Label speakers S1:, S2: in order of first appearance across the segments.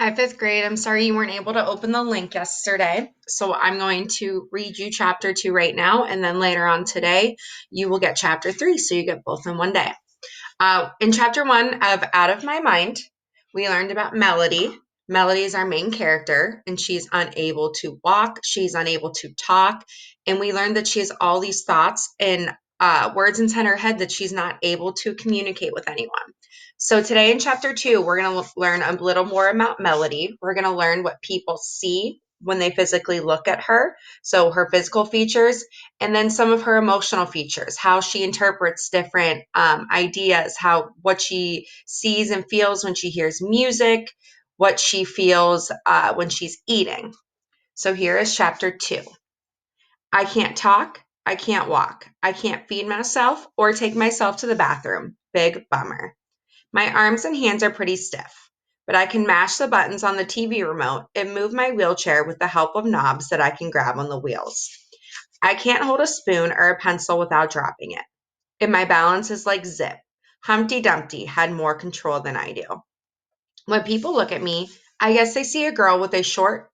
S1: Hi, fifth grade. I'm sorry you weren't able to open the link yesterday. So I'm going to read you chapter 2 right now, and then later on today, you will get chapter 3. So you get both in one day. In chapter 1 of Out of My Mind, we learned about Melody. Melody is our main character, and she's unable to walk, she's unable to talk, and we learned that she has all these thoughts and words inside her head that she's not able to communicate with anyone. So today in chapter 2, we're going to learn a little more about Melody. We're going to learn what people see when they physically look at her, so her physical features, and then some of her emotional features, how she interprets different ideas, what she sees and feels when she hears music, what she feels when she's eating. So here is chapter 2. I can't talk, I can't walk, I can't feed myself or take myself to the bathroom. Big bummer. My arms and hands are pretty stiff, but I can mash the buttons on the TV remote and move my wheelchair with the help of knobs that I can grab on the wheels. I can't hold a spoon or a pencil without dropping it. And my balance is like zip. Humpty Dumpty had more control than I do. When people look at me, I guess they see a girl with short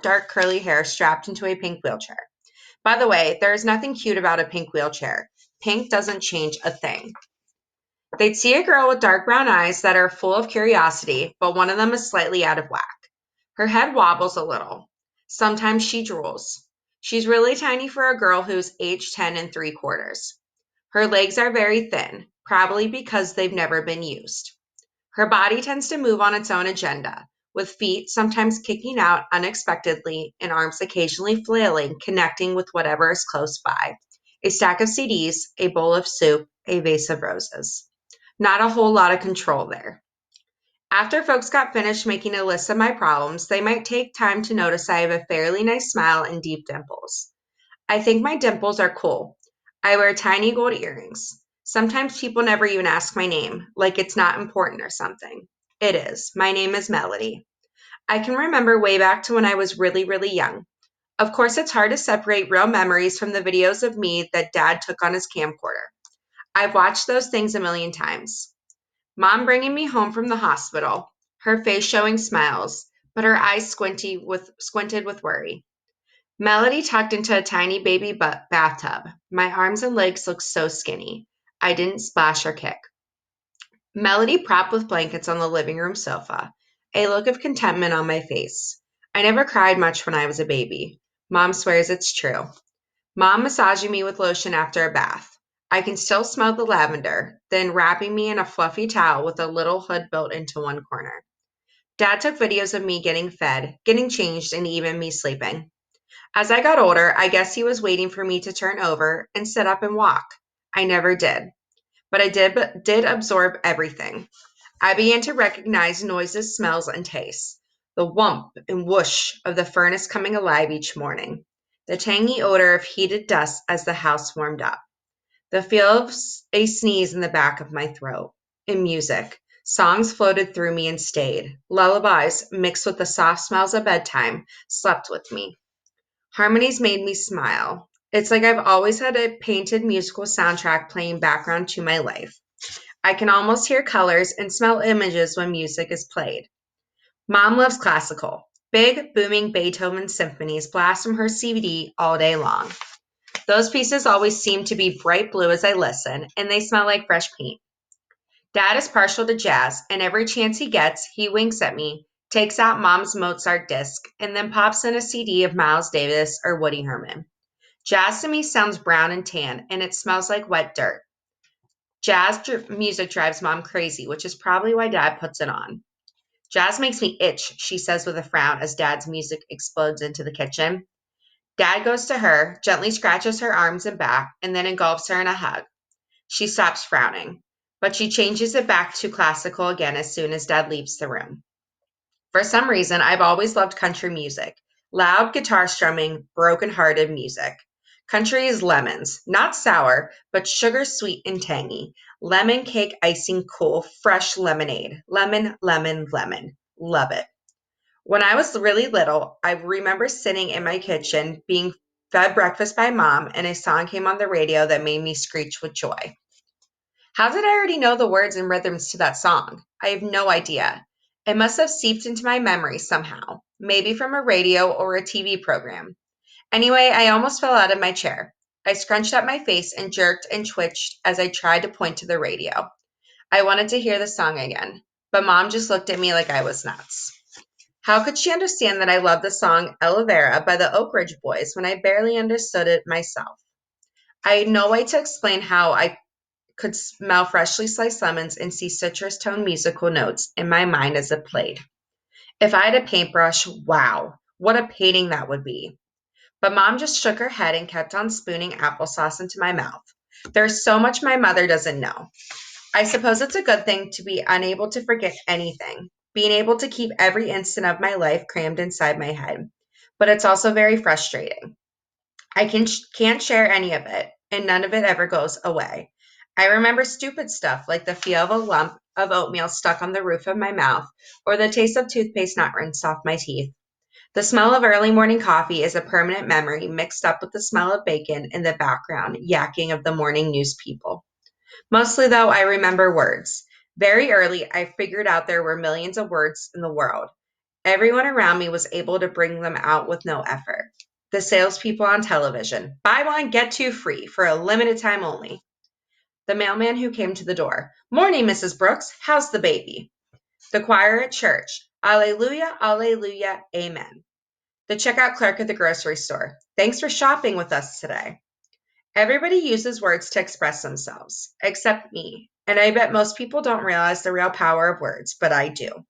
S1: dark curly hair strapped into a pink wheelchair. By the way, there is nothing cute about a pink wheelchair. Pink doesn't change a thing. They'd see a girl with dark brown eyes that are full of curiosity, but one of them is slightly out of whack. Her head wobbles a little. Sometimes she drools. She's really tiny for a girl who's age 10 and 3/4. Her legs are very thin, probably because they've never been used. Her body tends to move on its own agenda, with feet sometimes kicking out unexpectedly and arms occasionally flailing, connecting with whatever is close by. A stack of CDs, a bowl of soup, a vase of roses. Not a whole lot of control there. After folks got finished making a list of my problems, they might take time to notice I have a fairly nice smile and deep dimples. I think my dimples are cool. I wear tiny gold earrings. Sometimes people never even ask my name, like it's not important or something. It is. My name is Melody. I can remember way back to when I was really, really young. Of course, it's hard to separate real memories from the videos of me that Dad took on his camcorder. I've watched those things a million times. Mom bringing me home from the hospital, her face showing smiles, but her eyes squinted with worry. Melody tucked into a tiny baby bathtub. My arms and legs looked so skinny. I didn't splash or kick. Melody propped with blankets on the living room sofa, a look of contentment on my face. I never cried much when I was a baby. Mom swears it's true. Mom massaging me with lotion after a bath. I can still smell the lavender, then wrapping me in a fluffy towel with a little hood built into one corner. Dad took videos of me getting fed, getting changed, and even me sleeping. As I got older, I guess he was waiting for me to turn over and sit up and walk. I never did, but I did absorb everything. I began to recognize noises, smells, and tastes. The whump and whoosh of the furnace coming alive each morning. The tangy odor of heated dust as the house warmed up. The feel of a sneeze in the back of my throat. And music. Songs floated through me and stayed. Lullabies, mixed with the soft smells of bedtime, slept with me. Harmonies made me smile. It's like I've always had a painted musical soundtrack playing background to my life. I can almost hear colors and smell images when music is played. Mom loves classical. Big, booming Beethoven symphonies blast from her CD all day long. Those pieces always seem to be bright blue as I listen, and they smell like fresh paint. Dad is partial to jazz, and every chance he gets, he winks at me, takes out Mom's Mozart disc, and then pops in a CD of Miles Davis or Woody Herman. Jazz to me sounds brown and tan, and it smells like wet dirt. Music drives Mom crazy, which is probably why Dad puts it on. Jazz makes me itch, she says with a frown as Dad's music explodes into the kitchen. Dad goes to her, gently scratches her arms and back, and then engulfs her in a hug. She stops frowning, but she changes it back to classical again as soon as Dad leaves the room. For some reason, I've always loved country music. Loud guitar strumming, broken-hearted music. Country is lemons, not sour, but sugar sweet and tangy. Lemon cake icing cool, fresh lemonade. Lemon, lemon, lemon. Love it. When I was really little, I remember sitting in my kitchen being fed breakfast by Mom, and a song came on the radio that made me screech with joy. How did I already know the words and rhythms to that song? I have no idea. It must have seeped into my memory somehow, maybe from a radio or a TV program. Anyway, I almost fell out of my chair. I scrunched up my face and jerked and twitched as I tried to point to the radio. I wanted to hear the song again, but Mom just looked at me like I was nuts. How could she understand that I loved the song Ella Vera by the Oak Ridge Boys when I barely understood it myself? I had no way to explain how I could smell freshly sliced lemons and see citrus tone musical notes in my mind as it played. If I had a paintbrush, wow, what a painting that would be. But Mom just shook her head and kept on spooning applesauce into my mouth. There's so much my mother doesn't know. I suppose it's a good thing to be unable to forget anything, being able to keep every instant of my life crammed inside my head. But it's also very frustrating. Can't share any of it, and none of it ever goes away. I remember stupid stuff like the feel of a lump of oatmeal stuck on the roof of my mouth, or the taste of toothpaste not rinsed off my teeth. The smell of early morning coffee is a permanent memory mixed up with the smell of bacon in the background yakking of the morning news people. Mostly, though, I remember words. Very early, I figured out there were millions of words in the world. Everyone around me was able to bring them out with no effort. The salespeople on television, buy one, get two free for a limited time only. The mailman who came to the door, morning, Mrs. Brooks, how's the baby? The choir at church, alleluia, alleluia, amen. The checkout clerk at the grocery store, thanks for shopping with us today. Everybody uses words to express themselves, except me, and I bet most people don't realize the real power of words, but I do.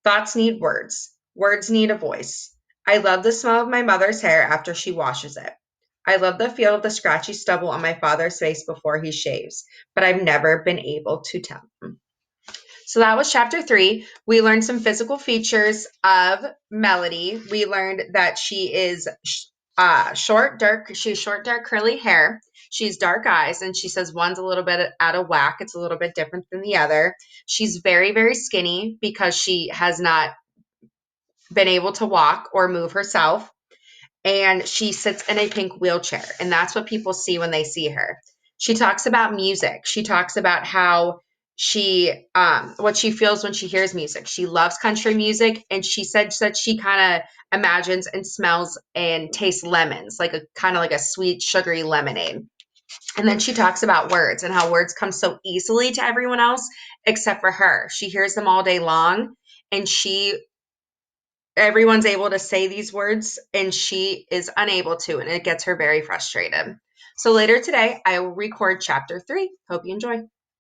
S1: Thoughts need words. Words need a voice. I love the smell of my mother's hair after she washes it. I love the feel of the scratchy stubble on my father's face before he shaves, but I've never been able to tell him. So that was chapter 3. We learned some physical features of Melody. We learned that she is short, dark, curly hair. She's dark eyes, and she says one's a little bit out of whack. It's a little bit different than the other. She's very, very skinny because she has not been able to walk or move herself. And she sits in a pink wheelchair, and that's what people see when they see her. She talks about music. She talks about how what she feels when she hears music. She loves country music, and she said that she kind of imagines and smells and tastes lemons, like a kind of like a sweet, sugary lemonade. And then she talks about words and how words come so easily to everyone else except for her. She hears them all day long, and everyone's able to say these words and she is unable to, and it gets her very frustrated. So later today, I will record chapter 3. Hope you enjoy.